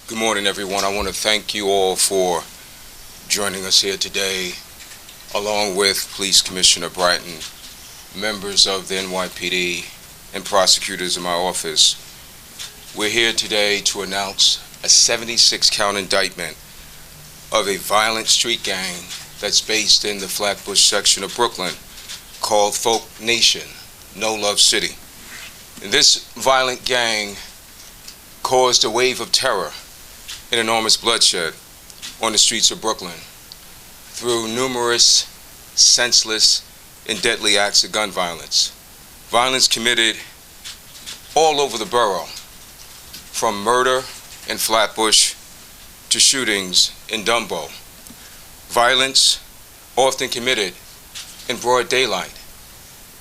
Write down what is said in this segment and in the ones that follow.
Good morning, everyone. I want to thank you all for joining us here today, along with Police Commissioner Bratton, members of the NYPD, and prosecutors in my office. We're here today to announce a 76-count indictment of a violent street gang that's based in the Flatbush section of Brooklyn called Folk Nation, No Love City. And this violent gang caused a wave of terror and enormous bloodshed on the streets of Brooklyn through numerous senseless and deadly acts of gun violence. Violence committed all over the borough, from murder in Flatbush to shootings in Dumbo. Violence often committed in broad daylight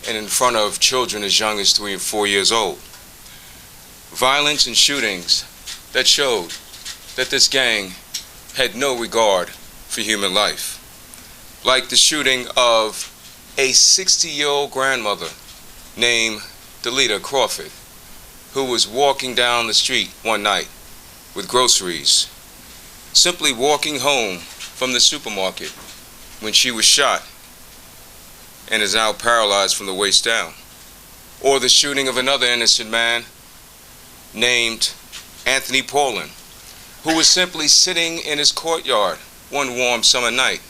and in front of children as young as 3 and 4 years old. Violence and shootings that showed that this gang had no regard for human life. Like the shooting of a 60-year-old grandmother named Delita Crawford, who was walking down the street one night with groceries, simply walking home from the supermarket when she was shot and is now paralyzed from the waist down. Or the shooting of another innocent man named Anthony Paulin, who was simply sitting in his courtyard one warm summer night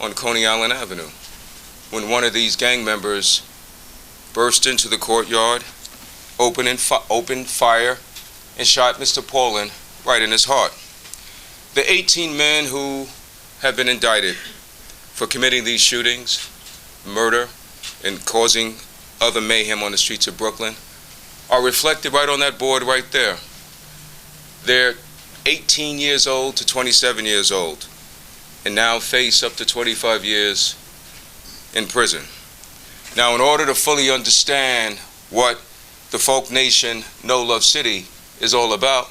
on Coney Island Avenue when one of these gang members burst into the courtyard, opened fire, and shot Mr. Paulin right in his heart. The 18 men who have been indicted for committing these shootings, murder, and causing other mayhem on the streets of Brooklyn are reflected right on that board right there. They're 18 years old to 27 years old, and now face up to 25 years in prison. Now, in order to fully understand what the Folk Nation, No Love City is all about,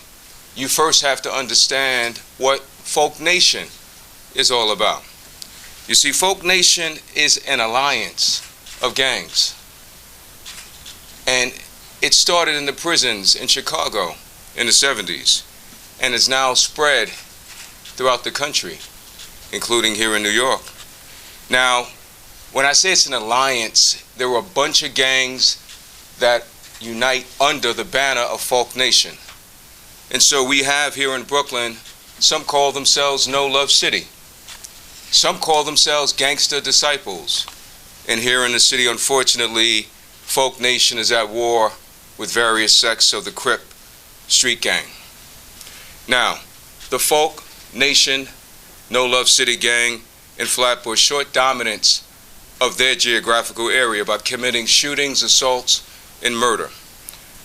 you first have to understand what Folk Nation is all about. You see, Folk Nation is an alliance of gangs, and it started in the prisons in Chicago in the 70s. And is now spread throughout the country, including here in New York. Now, when I say it's an alliance, there are a bunch of gangs that unite under the banner of Folk Nation. And so we have here in Brooklyn, some call themselves No Love City. Some call themselves Gangster Disciples. And here in the city, unfortunately, Folk Nation is at war with various sects of the Crip street gang. Now, the Folk Nation, No Love City gang in Flatbush showed dominance of their geographical area by committing shootings, assaults, and murder.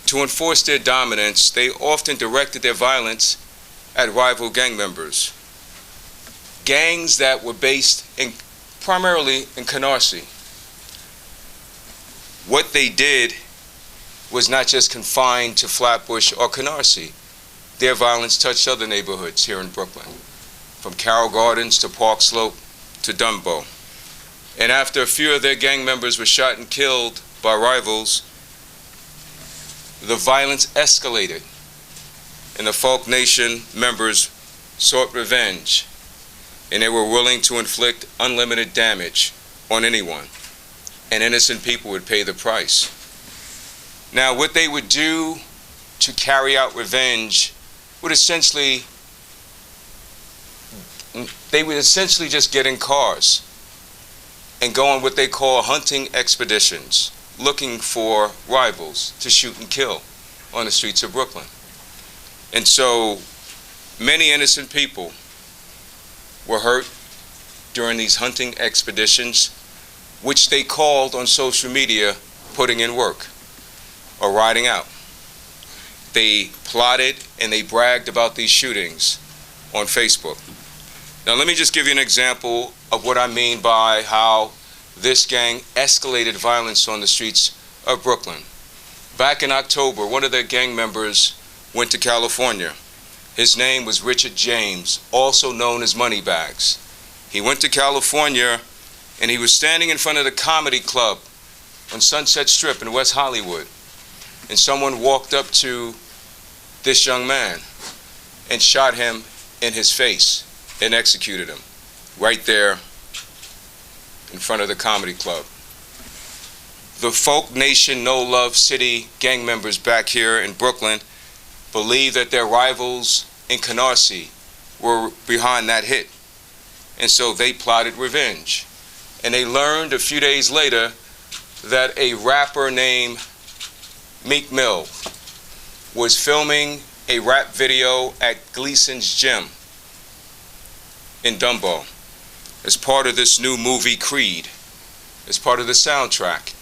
To enforce their dominance, they often directed their violence at rival gang members. Gangs that were based primarily in Canarsie. What they did was not just confined to Flatbush or Canarsie. Their violence touched other neighborhoods here in Brooklyn, from Carroll Gardens to Park Slope to Dumbo. And after a few of their gang members were shot and killed by rivals, the violence escalated, and the Folk Nation members sought revenge, and they were willing to inflict unlimited damage on anyone, and innocent people would pay the price. Now, what they would do to carry out revenge would essentially just get in cars and go on what they call hunting expeditions, looking for rivals to shoot and kill on the streets of Brooklyn. And so many innocent people were hurt during these hunting expeditions, which they called on social media putting in work or riding out. They plotted and they bragged about these shootings on Facebook. Now, let me just give you an example of what I mean by how this gang escalated violence on the streets of Brooklyn. Back in October, one of their gang members went to California. His name was Richard James, also known as Moneybags. He went to California and he was standing in front of the Comedy Club on Sunset Strip in West Hollywood. And someone walked up to this young man and shot him in his face and executed him right there in front of the comedy club. The Folk Nation No Love City gang members back here in Brooklyn believe that their rivals in Canarsie were behind that hit. And so they plotted revenge. And they learned a few days later that a rapper named Meek Mill was filming a rap video at Gleason's Gym in Dumbo as part of this new movie Creed, as part of the soundtrack.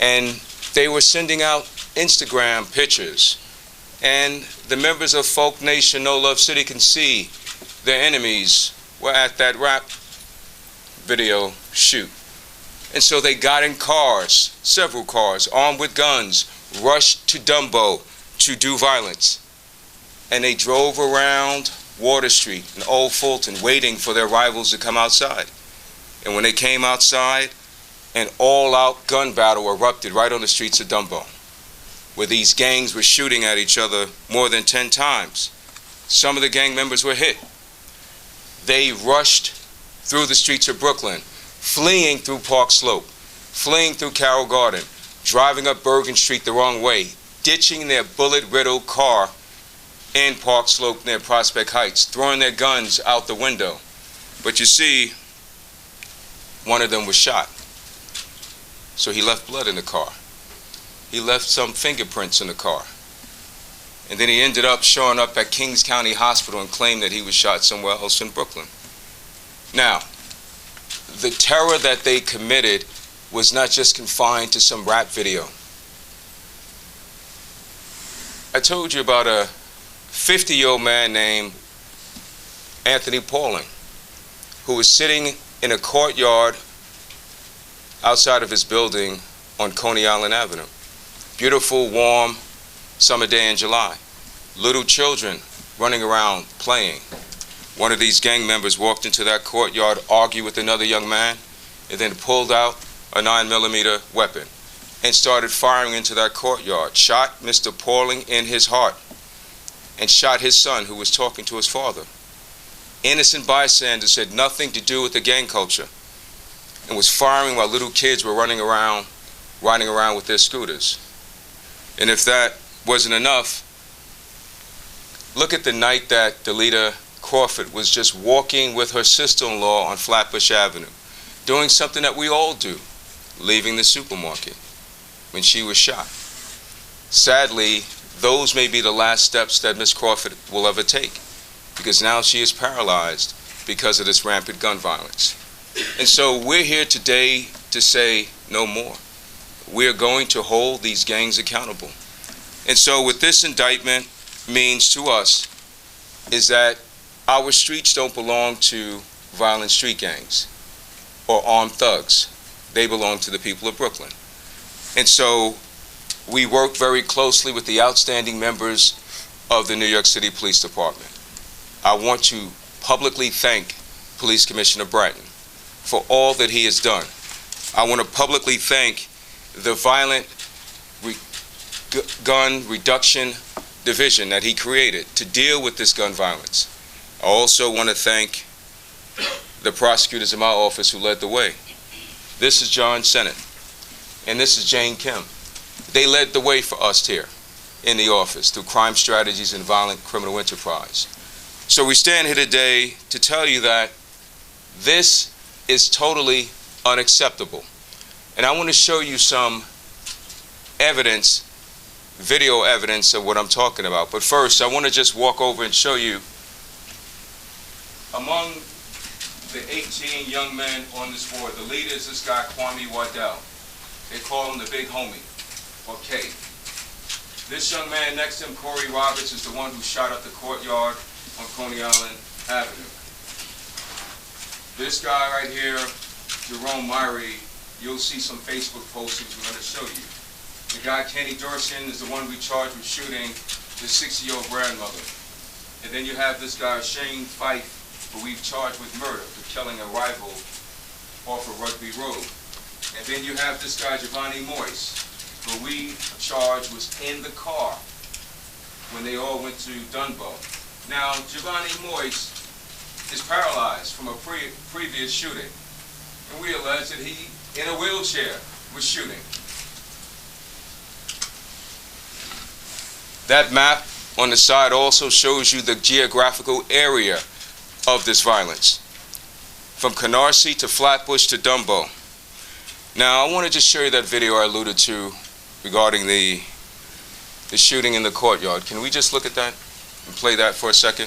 And they were sending out Instagram pictures. And the members of Folk Nation No Love City can see their enemies were at that rap video shoot. And so they got in cars, several cars, armed with guns, rushed to Dumbo to do violence. And they drove around Water Street and Old Fulton waiting for their rivals to come outside. And when they came outside, an all-out gun battle erupted right on the streets of Dumbo, where these gangs were shooting at each other more than 10 times. Some of the gang members were hit. They rushed through the streets of Brooklyn, fleeing through Park Slope, fleeing through Carroll Garden, driving up Bergen Street the wrong way, ditching their bullet-riddled car in Park Slope near Prospect Heights, throwing their guns out the window. But you see, one of them was shot. So he left blood in the car. He left some fingerprints in the car. And then he ended up showing up at Kings County Hospital and claimed that he was shot somewhere else in Brooklyn. Now, the terror that they committed was not just confined to some rap video. I told you about a 50-year-old man named Anthony Pauling, who was sitting in a courtyard outside of his building on Coney Island Avenue. Beautiful, warm summer day in July. Little children running around playing. One of these gang members walked into that courtyard, argued with another young man, and then pulled out a 9mm weapon and started firing into that courtyard. Shot Mr. Pauling in his heart and shot his son, who was talking to his father. Innocent bystanders had nothing to do with the gang culture and was firing while little kids were riding around with their scooters. And if that wasn't enough, look at the night that Delita Crawford was just walking with her sister-in-law on Flatbush Avenue, doing something that we all do, leaving the supermarket, when she was shot. Sadly, those may be the last steps that Miss Crawford will ever take, because now she is paralyzed because of this rampant gun violence. And so we're here today to say no more. We're going to hold these gangs accountable. And so what this indictment means to us is that our streets don't belong to violent street gangs or armed thugs. They belong to the people of Brooklyn. And so we work very closely with the outstanding members of the New York City Police Department. I want to publicly thank Police Commissioner Bratton for all that he has done. I want to publicly thank the Violent Gun Reduction Division that he created to deal with this gun violence. I also want to thank the prosecutors in my office who led the way. This is John Sennett, and this is Jane Kim. They led the way for us here in the office through crime strategies and violent criminal enterprise. So we stand here today to tell you that this is totally unacceptable. And I want to show you some evidence, video evidence of what I'm talking about. But first, I want to just walk over and show you among the 18 young men on this board, the leader is this guy, Kwame Waddell. They call him the Big Homie, or K. This young man next to him, Corey Roberts, is the one who shot up the courtyard on Coney Island Avenue. This guy right here, Jerome Myrie, you'll see some Facebook postings we're going to show you. The guy, Kenny Dorson, is the one we charged with shooting his 60-year-old grandmother. And then you have this guy, Shane Fife, who we've charged with murder for killing a rival off of Rugby Road. And then you have this guy, Giovanni Moyes, who we charged was in the car when they all went to Dunbo Now, Giovanni Moise is paralyzed from a previous shooting, and we allege that he, in a wheelchair, was shooting. That map on the side also shows you the geographical area of this violence, from Canarsie to Flatbush to Dumbo. Now, I want to just show you that video I alluded to regarding the shooting in the courtyard. Can we just look at that and play that for a second?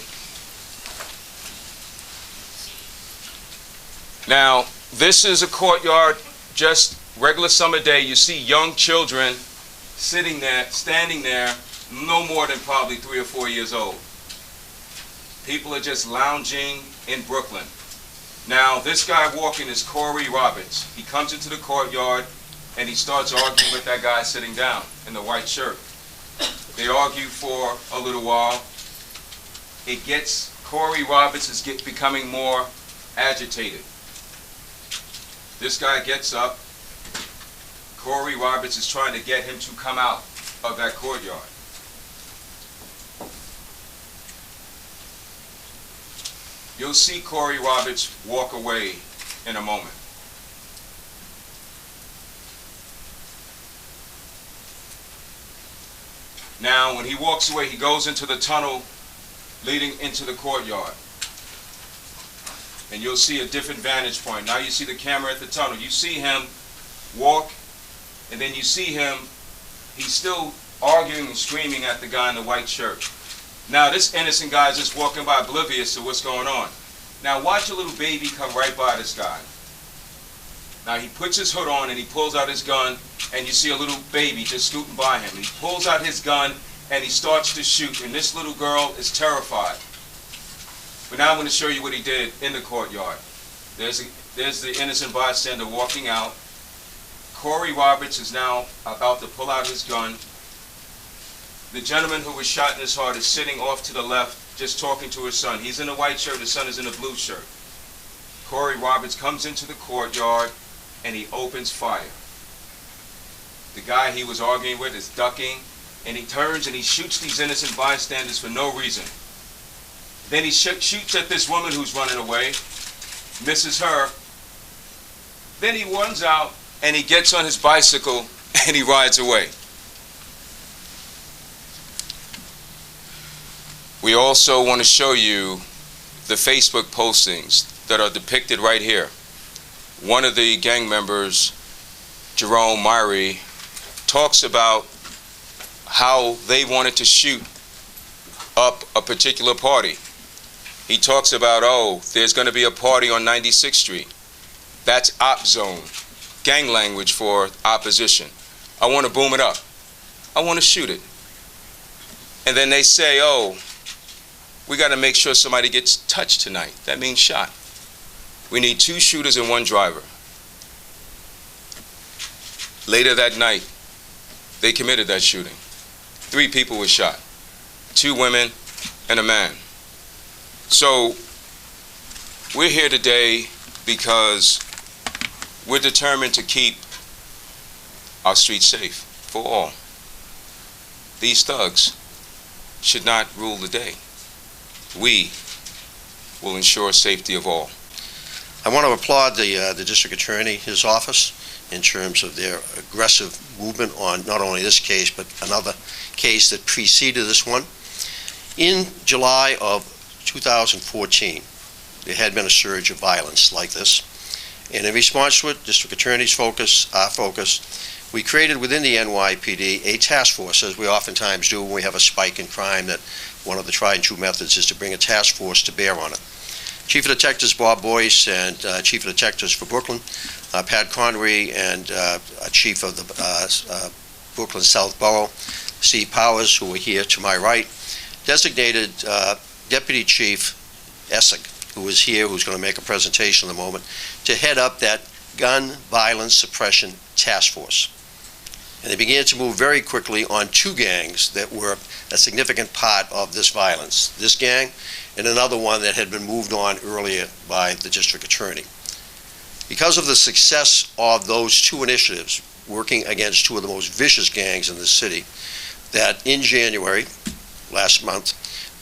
Now, this is a courtyard, just regular summer day. You see young children sitting there, standing there, no more than probably 3 or 4 years old. People are just lounging in Brooklyn. Now, this guy walking is Corey Roberts. He comes into the courtyard and he starts arguing with that guy sitting down in the white shirt. They argue for a little while. Corey Roberts is becoming more agitated. This guy gets up. Corey Roberts is trying to get him to come out of that courtyard. You'll see Corey Roberts walk away in a moment. Now, when he walks away, he goes into the tunnel leading into the courtyard. And you'll see a different vantage point. Now you see the camera at the tunnel. You see him walk, and then you see him, he's still arguing and screaming at the guy in the white shirt. Now this innocent guy is just walking by oblivious to what's going on. Now watch a little baby come right by this guy. Now he puts his hood on and he pulls out his gun, and you see a little baby just scooting by him. He pulls out his gun and he starts to shoot, and this little girl is terrified. But now I'm going to show you what he did in the courtyard. There's the innocent bystander walking out. Corey Roberts is now about to pull out his gun. The gentleman who was shot in his heart is sitting off to the left, just talking to his son. He's in a white shirt, his son is in a blue shirt. Corey Roberts comes into the courtyard and he opens fire. The guy he was arguing with is ducking, and he turns and he shoots these innocent bystanders for no reason. Then he shoots at this woman who's running away, misses her. Then he runs out and he gets on his bicycle and he rides away. We also want to show you the Facebook postings that are depicted right here. One of the gang members, Jerome Myrie, talks about how they wanted to shoot up a particular party. He talks about, oh, there's going to be a party on 96th Street. That's op zone, gang language for opposition. I want to boom it up. I want to shoot it. And then they say, oh, we got to make sure somebody gets touched tonight. That means shot. We need 2 shooters and 1 driver. Later that night, they committed that shooting. 3 people were shot, 2 women and a man. So we're here today because we're determined to keep our streets safe for all. These thugs should not rule the day. We will ensure safety of all. I want to applaud the District Attorney, his office, in terms of their aggressive movement on not only this case, but another case that preceded this one. In July of 2014, there had been a surge of violence like this. And in response to it, District Attorney's focus, our focus, we created within the NYPD a task force, as we oftentimes do when we have a spike in crime, that one of the tried and true methods is to bring a task force to bear on it. Chief of Detectives Bob Boyce and Chief of Detectives for Brooklyn, Pat Connery, and Chief of the Brooklyn South Borough, Steve Powers, who are here to my right, designated Deputy Chief Essig, who is here, who's going to make a presentation in a moment, to head up that gun violence suppression task force. And they began to move very quickly on 2 gangs that were a significant part of this violence. This gang and another one that had been moved on earlier by the District Attorney. Because of the success of those 2 initiatives, working against 2 of the most vicious gangs in the city, that in January, last month,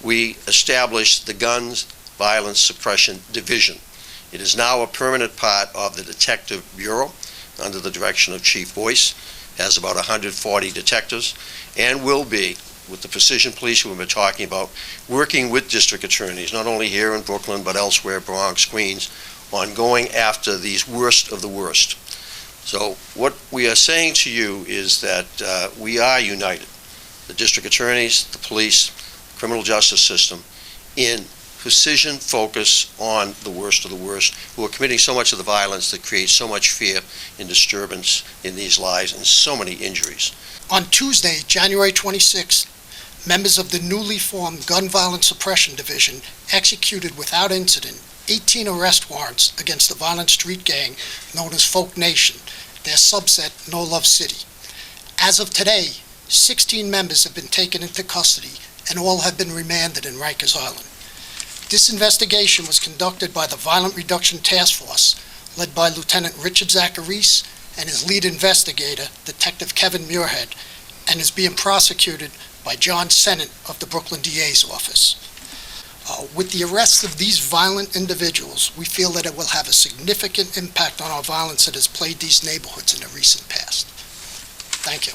we established the Guns Violence Suppression Division. It is now a permanent part of the Detective Bureau under the direction of Chief Boyce, has about 140 detectives, and will be, with the precision police we've been talking about, working with district attorneys, not only here in Brooklyn, but elsewhere, Bronx, Queens, on going after these worst of the worst. So what we are saying to you is that we are united, the district attorneys, the police, criminal justice system, in precision focus on the worst of the worst, who are committing so much of the violence that creates so much fear and disturbance in these lives and so many injuries. On Tuesday, January 26th, members of the newly formed Gun Violence Suppression Division executed without incident 18 arrest warrants against the violent street gang known as Folk Nation, their subset, No Love City. As of today, 16 members have been taken into custody and all have been remanded in Rikers Island. This investigation was conducted by the Violent Reduction Task Force, led by Lieutenant Richard Zacharis and his lead investigator, Detective Kevin Muirhead, and is being prosecuted by John Sennett of the Brooklyn DA's office. With the arrests of these violent individuals, we feel that it will have a significant impact on our violence that has plagued these neighborhoods in the recent past. Thank you.